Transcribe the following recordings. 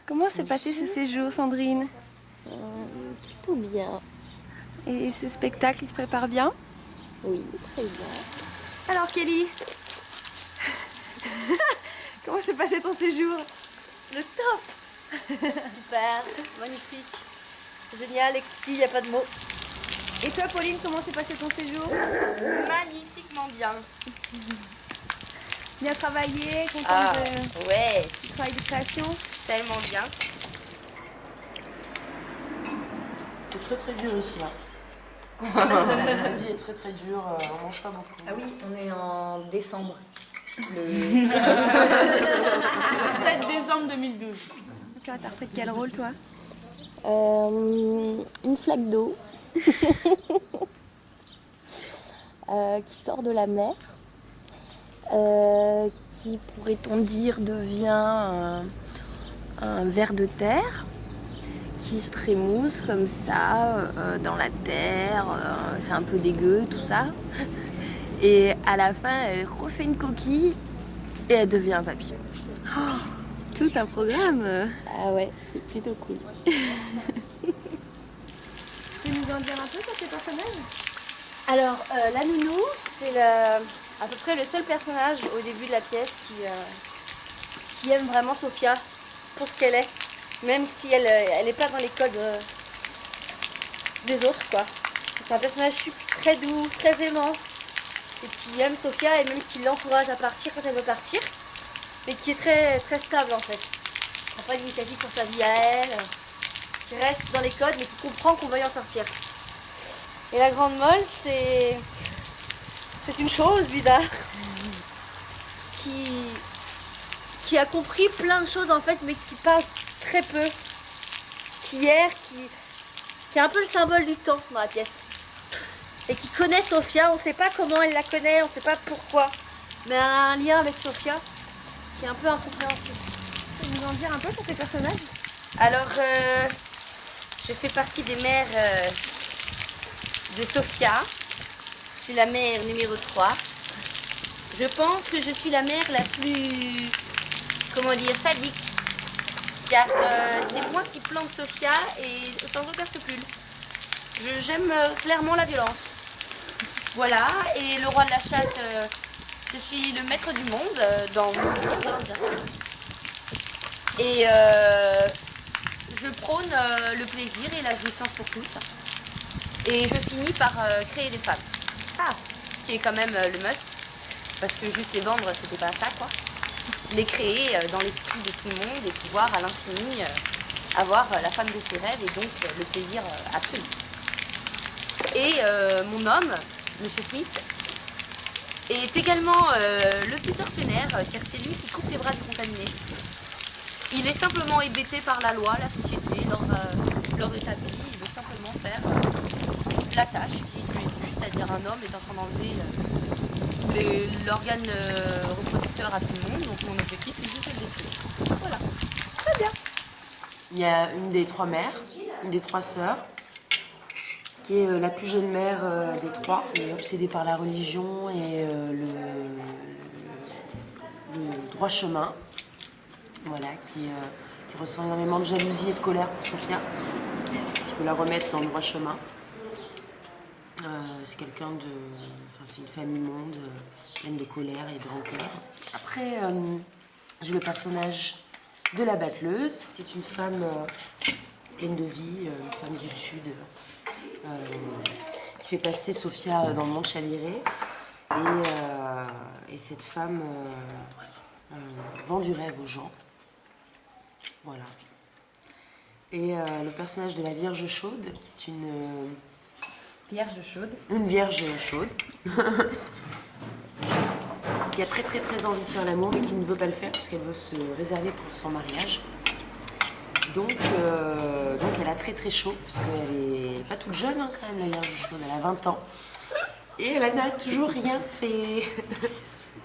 Comment s'est passé ce séjour, Sandrine? Plutôt bien. Et ce spectacle, il se prépare bien? Oui, très bien. Alors Kelly, comment s'est passé ton séjour? Le top. Super, magnifique, génial, exquis, il n'y a pas de mots. Et toi Pauline, comment s'est passé ton séjour? Magnifiquement bien. Bien travaillé, contente de Ouais, du travail de création? tellement bien. C'est très très dur ici là. La vie est très très dure, on mange pas beaucoup. Ah oui, on est en décembre. Le 7 décembre 2012. Tu interprètes quel rôle toi? Une flaque d'eau qui sort de la mer, qui pourrait-on dire devient un ver de terre qui se trémousse comme ça dans la terre, c'est un peu dégueu tout ça. Et à la fin, elle refait une coquille et elle devient un papillon. Oh, tout un programme. Ah ouais, c'est plutôt cool. Tu peux nous en dire un peu sur tes personnages? Alors, la nounou, c'est à peu près le seul personnage au début de la pièce qui aime vraiment Sophia pour ce qu'elle est, même si elle n'est pas dans les codes des autres, quoi. C'est un personnage très doux, très aimant, et qui aime Sophia et même qui l'encourage à partir quand elle veut partir, mais qui est très, très stable en fait. Qui prend pas d'initiative pour sa vie à elle, qui reste dans les codes, mais qui comprend qu'on va y en sortir. Et la grande molle, c'est une chose bizarre qui a compris plein de choses en fait, mais qui parle très peu, qui erre, qui est un peu le symbole du temps dans la pièce. Et qui connaît Sophia, on ne sait pas comment elle la connaît, on ne sait pas pourquoi, mais elle a un lien avec Sophia qui est un peu incompréhensible. Tu peux nous en dire un peu sur tes personnages? Alors, je fais partie des mères de Sophia. Je suis la mère numéro 3. Je pense que je suis la mère la plus, comment dire, sadique. Car c'est moi qui plante Sophia et sans aucun scrupule. J'aime clairement la violence. Voilà, et le roi de la chatte, je suis le maître du monde dans mon livre, bien sûr. Et je prône le plaisir et la jouissance pour tous. Et je finis par créer des femmes. Ah, ce qui est quand même le must. Parce que juste les vendre, c'était pas ça, quoi. Les créer dans l'esprit de tout le monde et pouvoir à l'infini avoir la femme de ses rêves et donc le plaisir absolu. Et mon homme, Monsieur Smith, est également le plus tortionnaire, car c'est lui qui coupe les bras du contaminé. Il est simplement hébété par la loi, la société, lors de sa vie. Il veut simplement faire la tâche qui lui est due, c'est-à-dire un homme est en train d'enlever l'organe reproducteur à tout le monde, donc mon objectif c'est juste de le détruire. Voilà, très bien. Il y a une des 3 mères, une des 3 sœurs, qui est la plus jeune mère des 3, qui est obsédée par la religion et le droit chemin, voilà, qui ressent énormément de jalousie et de colère pour Sophia, qui veut la remettre dans le droit chemin. C'est quelqu'un de... Enfin, c'est une femme immonde, pleine de colère et de rancœur. Après, j'ai le personnage de la batteleuse. C'est une femme pleine de vie, une femme du Sud, qui fait passer Sophia dans le monde chaviré. Et cette femme vend du rêve aux gens. Voilà. Et le personnage de la Vierge chaude, qui est une Vierge chaude. vierge chaude, qui a très très très envie de faire l'amour, mais qui ne veut pas le faire parce qu'elle veut se réserver pour son mariage. Donc elle a très très chaud, parce qu'elle est pas toute jeune hein, quand même, la Vierge chaude, elle a 20 ans. Et elle n'a toujours rien fait.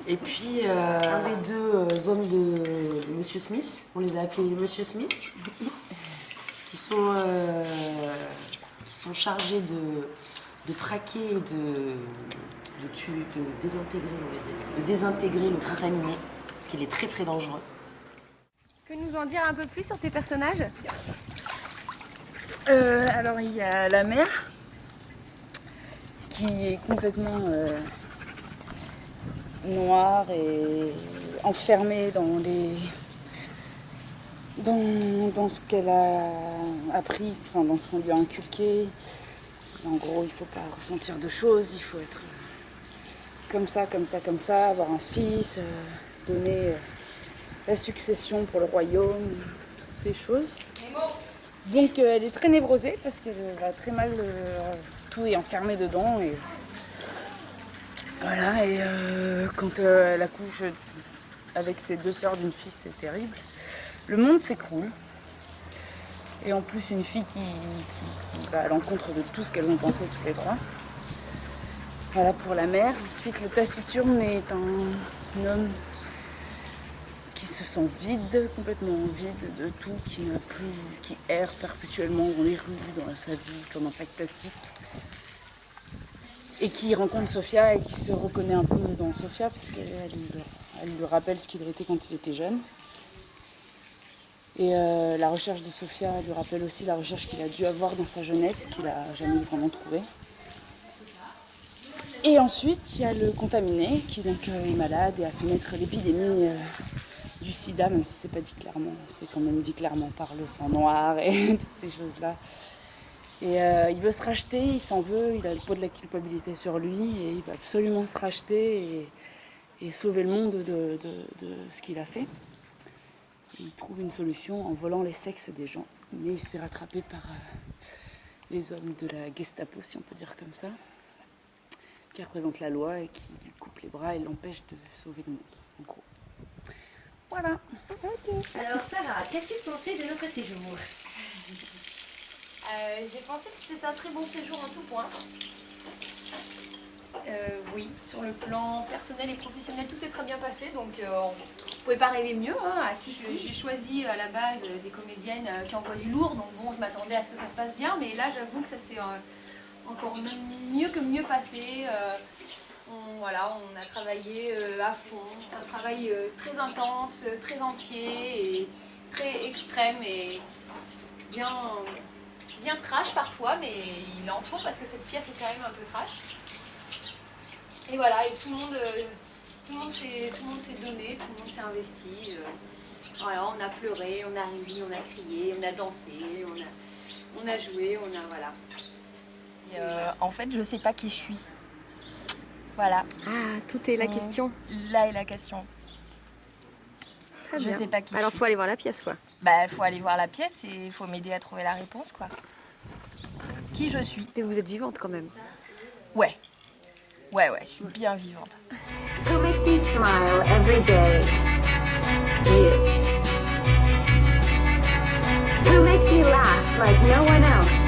Et puis un des 2 hommes de Monsieur Smith, on les a appelés Monsieur Smith, qui sont chargés de traquer et de désintégrer, on va dire, de désintégrer le contaminé, parce qu'il est très très dangereux. Tu peux nous nous en dire un peu plus sur tes personnages? Alors il y a la mère qui est complètement noire et enfermée dans ce qu'elle a appris, enfin dans ce qu'on lui a inculqué. En gros, il ne faut pas ressentir de choses, il faut être comme ça, comme ça, comme ça, avoir un fils, donner la succession pour le royaume, toutes ces choses. Donc elle est très névrosée parce qu'elle va très mal, tout est enfermé dedans. Et voilà, et quand elle accouche avec ses 2 sœurs d'une fille, c'est terrible. Le monde s'écroule. Et en plus, une fille qui va à l'encontre de tout ce qu'elles ont pensé toutes les 3. Voilà pour la mère. Ensuite, le taciturne est un homme qui se sent vide, complètement vide de tout, qui erre perpétuellement dans les rues, dans sa vie, comme un sac plastique. Et qui rencontre Sophia et qui se reconnaît un peu dans Sophia, parce qu'elle lui rappelle ce qu'il était quand il était jeune. Et la recherche de Sophia lui rappelle aussi la recherche qu'il a dû avoir dans sa jeunesse et qu'il n'a jamais vraiment trouvé. Et ensuite, il y a le contaminé qui donc est malade et a fait naître l'épidémie du sida, même si c'est pas dit clairement, c'est quand même dit clairement par le sang noir et toutes ces choses-là. Et il veut se racheter, il s'en veut, il a le poids de la culpabilité sur lui et il va absolument se racheter et sauver le monde de ce qu'il a fait. Et il trouve une solution en volant les sexes des gens, mais il se fait rattraper par les hommes de la Gestapo, si on peut dire comme ça, qui représentent la loi et qui lui coupent les bras et l'empêchent de sauver le monde, en gros. Voilà. Alors Sarah, qu'as-tu pensé de notre séjour? J'ai pensé que c'était un très bon séjour en tout point. Oui, sur le plan personnel et professionnel, tout s'est très bien passé, donc on ne pouvait pas rêver mieux. J'ai choisi à la base des comédiennes qui envoient du lourd, donc bon, je m'attendais à ce que ça se passe bien, mais là j'avoue que ça s'est encore même mieux que mieux passé. On a travaillé à fond, un travail très intense, très entier et très extrême et bien trash parfois, mais il en faut parce que cette pièce est quand même un peu trash. Et voilà, et tout le monde s'est donné, tout le monde s'est investi. Voilà, on a pleuré, on a ri, on a crié, on a dansé, on a joué, voilà. Et en fait, je sais pas qui je suis. Voilà. Ah, tout est la question. Là est la question. Très Je bien. sais pas qui Alors je suis. faut aller voir la pièce, quoi. Bah, faut aller voir la pièce et il faut m'aider à trouver la réponse, quoi. Qui je suis? Mais vous êtes vivante quand même. Ouais, je suis bien vivante. To make you smile every day. You. To make you laugh like no one else.